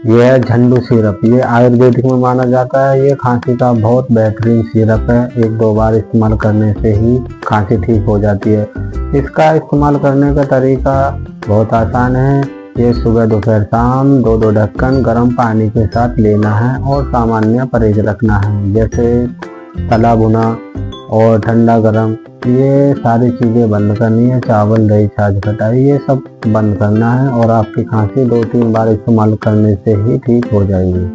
ये है झंडू सिरप। ये आयुर्वेदिक में माना जाता है। ये खांसी का बहुत बेहतरीन सिरप है। 1-2 बार इस्तेमाल करने से ही खांसी ठीक हो जाती है। इसका इस्तेमाल करने का तरीका बहुत आसान है। ये सुबह दोपहर शाम 2-2 ढक्कन गर्म पानी के साथ लेना है और सामान्य परहेज रखना है, जैसे तला भुना और ठंडा गरम। ये सारी चीज़ें बंद करनी है। चावल दही छाछ खटाई ये सब बंद करना है और आपकी खांसी 2-3 बार इस्तेमाल करने से ही ठीक हो जाएगी।